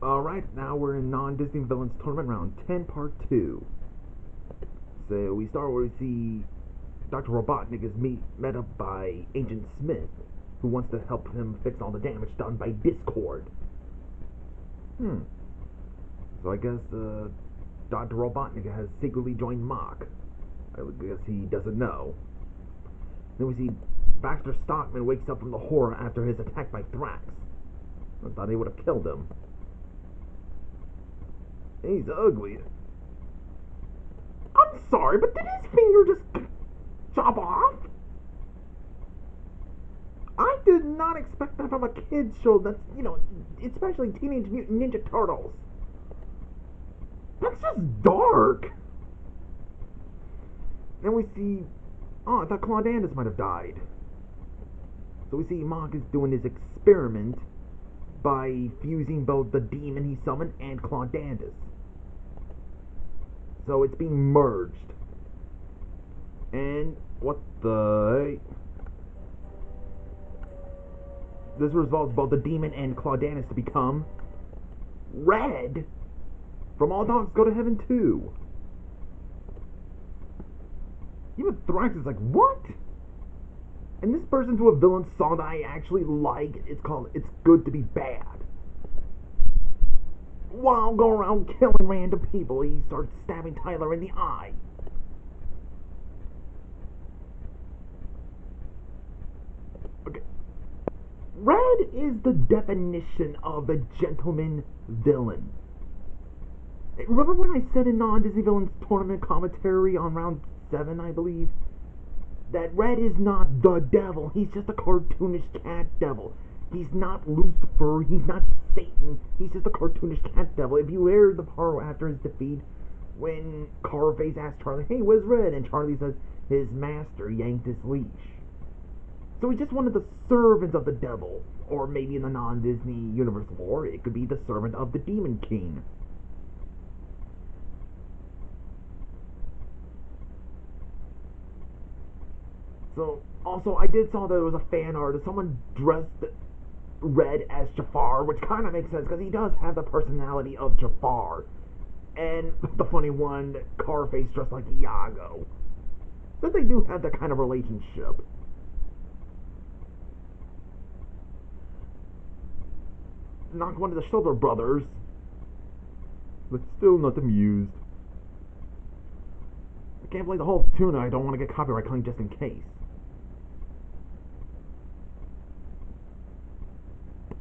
Alright, now we're in non-Disney Villains Tournament Round 10, Part 2. So we start where we see Dr. Robotnik is met up by Agent Smith, who wants to help him fix all the damage done by Discord. So I guess Dr. Robotnik has secretly joined Mach. I guess he doesn't know. Then we see Baxter Stockman wakes up from the horror after his attack by Thrax. I thought he would have killed him. He's ugly. I'm sorry, but did his finger just chop off? I did not expect that from a kid's show that's, especially Teenage Mutant Ninja Turtles. That's just dark. Then we see, I thought Claudandus might have died. So we see Mach is doing his experiment by fusing both the demon he summoned and Claudandus. So it's being merged. And what the... This results both the demon and Claudandus to become red. From All Dogs Go to Heaven 2. Even Thrax is like, what? And this bursts into a villain song that I actually like. It's called It's Good to Be Bad. While going around killing random people, he starts stabbing Tyler in the eye. Okay. Red is the definition of a gentleman villain. Remember when I said in non-Disney Villains Tournament commentary on round 7, I believe, that Red is not the devil, he's just a cartoonish cat devil. He's not Lucifer, he's not Satan, he's just a cartoonish cat devil. If you hear the part after his defeat, when Carface asks Charlie, hey, where's Red? And Charlie says, his master yanked his leash. So he's just one of the servants of the devil. Or maybe in the non-Disney universe lore, it could be the servant of the Demon King. So, also, I did saw that there was a fan art of someone dressed Red as Jafar, which kind of makes sense, because he does have the personality of Jafar. And the funny one, Carface dressed like Iago. So they do have that kind of relationship. Not one of the Shoulder Brothers, but still not amused. I can't play the whole tune, I don't want to get copyright claimed just in case.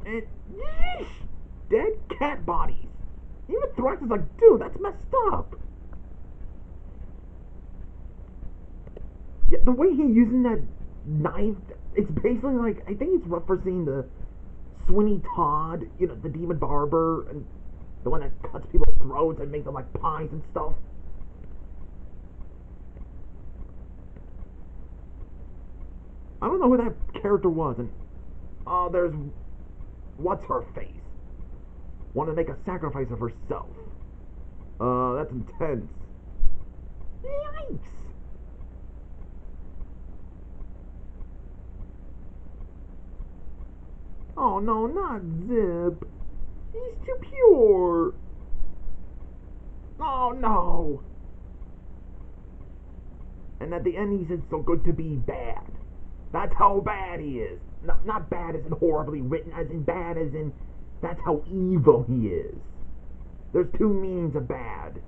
And yeesh, dead cat bodies. Even Thrax is like, dude, that's messed up. Yeah, the way he's using that knife, it's basically like, I think it's referencing the Sweeney Todd, the demon barber, and the one that cuts people's throats and makes them like pies and stuff. I don't know who that character was, and there's what's her face. Want to make a sacrifice of herself. That's intense. Yikes! Oh no, not Zip. He's too pure. Oh no. And at the end he says, so good to be bad. That's how bad he is. Not bad as in horribly written, as in bad as in that's how evil he is. There's two meanings of bad.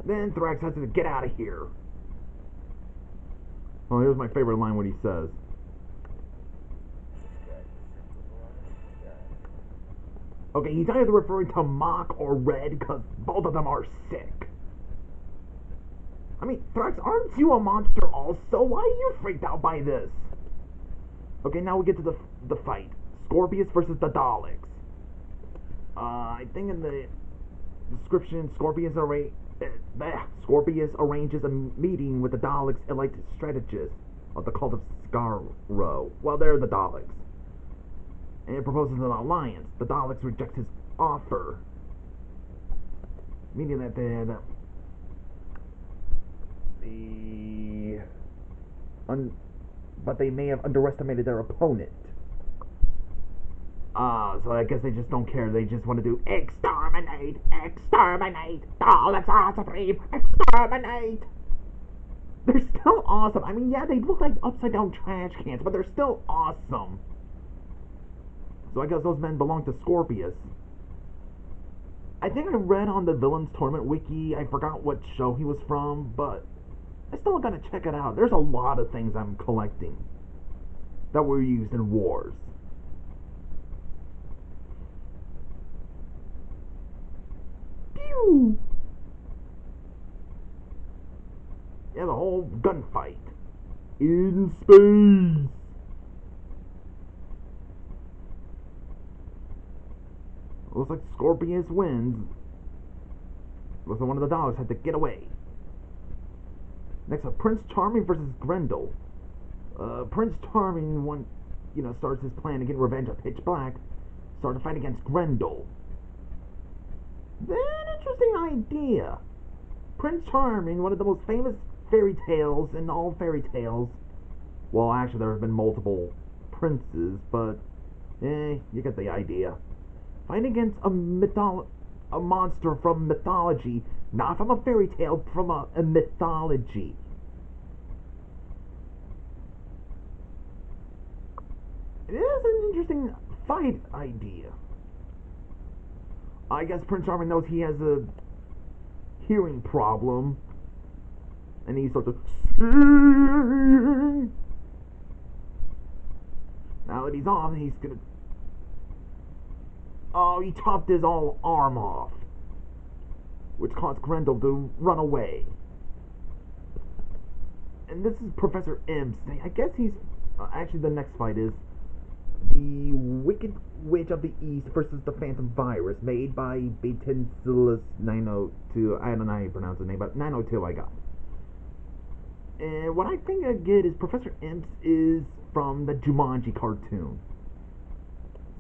Then Thrax has to get out of here. Oh, here's my favorite line, what he says. Okay, he's either referring to Mach or Red, because both of them are sick. I mean, Thrax, aren't you a monster also? Why are you freaked out by this? Okay, now we get to the fight. Scorpius versus the Daleks. I think in the description, Scorpius arranges a meeting with the Daleks' elite strategists of the cult of Skaro. Well, they're the Daleks. And it proposes an alliance. The Daleks reject his offer, meaning that the but they may have underestimated their opponent. So I guess they just don't care. They just want to do exterminate, exterminate, all it's our supreme, exterminate. They're still awesome. I mean, yeah, they look like upside down trash cans, but they're still awesome. So I guess those men belong to Scorpius. I think I read on the Villains Tournament wiki, I forgot what show he was from, but I still gotta check it out. There's a lot of things I'm collecting that were used in wars. Pew! Yeah, the whole gunfight. In space! Looks like Scorpius wins. Looks like one of the dogs had to get away. Next up, Prince Charming versus Grendel. Prince Charming starts his plan to get revenge on Pitch Black. Started to fight against Grendel. An interesting idea. Prince Charming, one of the most famous fairy tales in all fairy tales. Well, actually, there have been multiple princes, but you get the idea. Fighting against a monster from mythology, not from a fairy tale, from a mythology. It is an interesting fight idea. I guess Prince Charming knows he has a hearing problem, and he starts to sing. Now that he's on, he's gonna... Oh, he chopped his arm off, which caused Grendel to run away. And this is Professor Imps. I guess he's... actually, the next fight is the Wicked Witch of the East versus the Phantom Virus, made by Batincillus 902. I don't know how you pronounce the name, but 902 I got. And what I think I get is Professor Imps is from the Jumanji cartoon.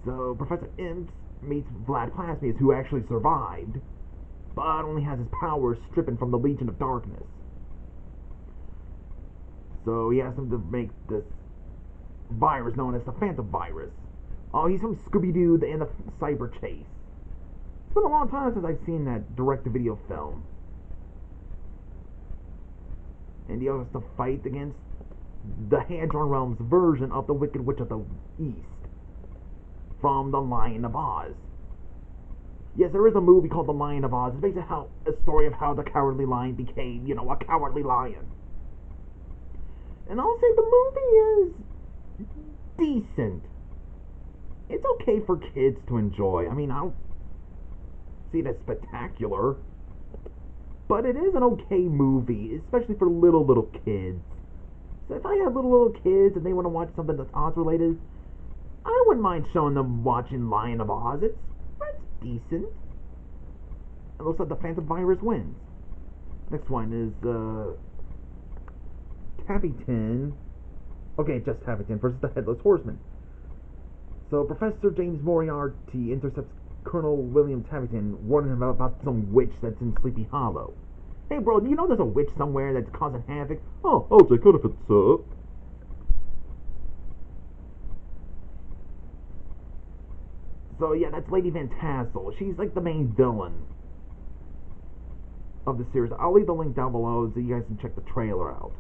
So Professor Imps meets Vlad Plasmius, who actually survived, but only has his powers stripped from the Legion of Darkness. So he asks him to make this virus known as the Phantom Virus. Oh, he's from Scooby-Doo and the Cyber Chase. It's been a long time since I've seen that direct-to-video film. And he has to fight against the Hadron Realm's version of the Wicked Witch of the East from The Lion of Oz. Yes, there is a movie called The Lion of Oz. It's basically a story of how the Cowardly Lion became, a cowardly lion. And I'll say the movie is decent. It's okay for kids to enjoy. I mean, I don't see it as spectacular, but it is an okay movie, especially for little kids. So if I have little kids and they want to watch something that's Oz related, I wouldn't mind showing them watching Lion of Oz. It's decent. It looks like the Phantom Virus wins. Next one is Tapton. Okay, just Tapton versus the Headless Horseman. So Professor James Moriarty intercepts Colonel William Tapton, warning him about some witch that's in Sleepy Hollow. Hey bro, do you know there's a witch somewhere that's causing havoc? Oh, I'll check it if it's up. So yeah, that's Lady Van Tassel. She's like the main villain of the series. I'll leave the link down below so you guys can check the trailer out.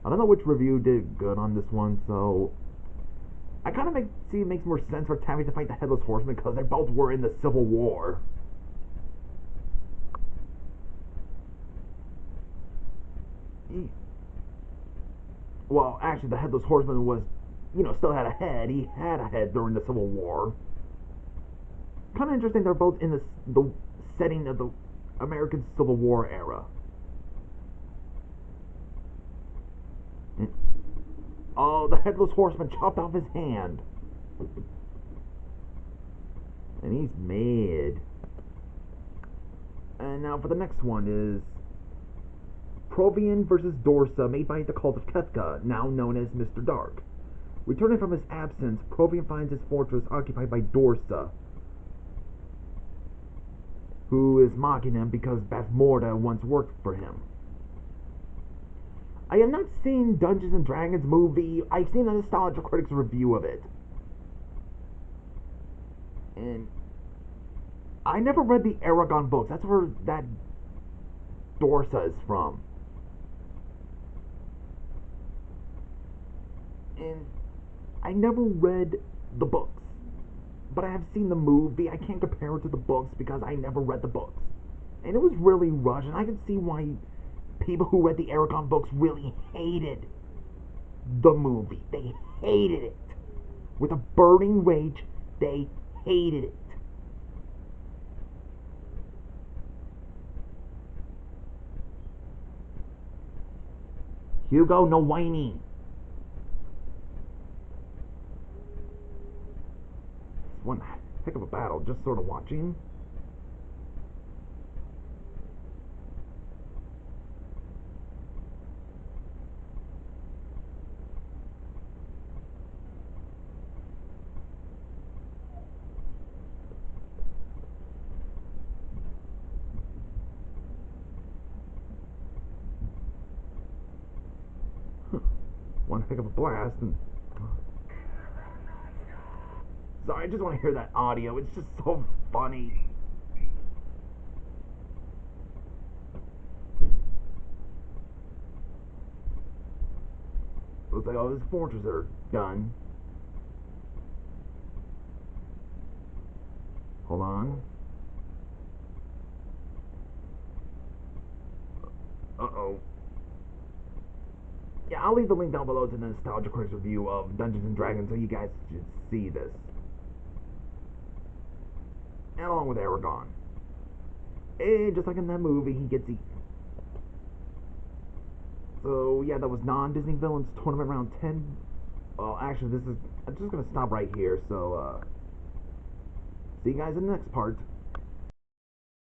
I don't know which review did good on this one, so I kind of see it makes more sense for Tammy to fight the Headless Horseman because they both were in the Civil War. Well, actually, the Headless Horseman was, still had a head. He had a head during the Civil War. Kind of interesting. They're both in the setting of the American Civil War era. Oh, the Headless Horseman chopped off his hand. And he's mad. And now for the next one is Provin versus Dorsa, made by the Cult of Kefka, now known as Mr. Dark. Returning from his absence, Provin finds his fortress occupied by Dorsa, who is mocking him because Beth Morda once worked for him. I have not seen Dungeons and Dragons movie. I've seen a Nostalgia Critics review of it. And I never read the Aragon books. That's where that Dorsa is from. And I never read the books. But I have seen the movie. I can't compare it to the books because I never read the books. And it was really rushed, and I can see why people who read the Aragon books really hated the movie. They hated it. With a burning rage, they hated it. Hugo, no whining. It's one heck of a battle, just sort of watching. One heck of a blast. And sorry, I just want to hear that audio. It's just so funny. Looks like all his fortresses are done. Hold on. Uh-oh. Yeah, I'll leave the link down below to the Nostalgia Critics review of Dungeons and Dragons so you guys should see this. And along with Aragon. And just like in that movie, he gets eaten. So, yeah, that was non-Disney Villains Tournament Round 10. Well, actually, I'm just going to stop right here. So, see you guys in the next part.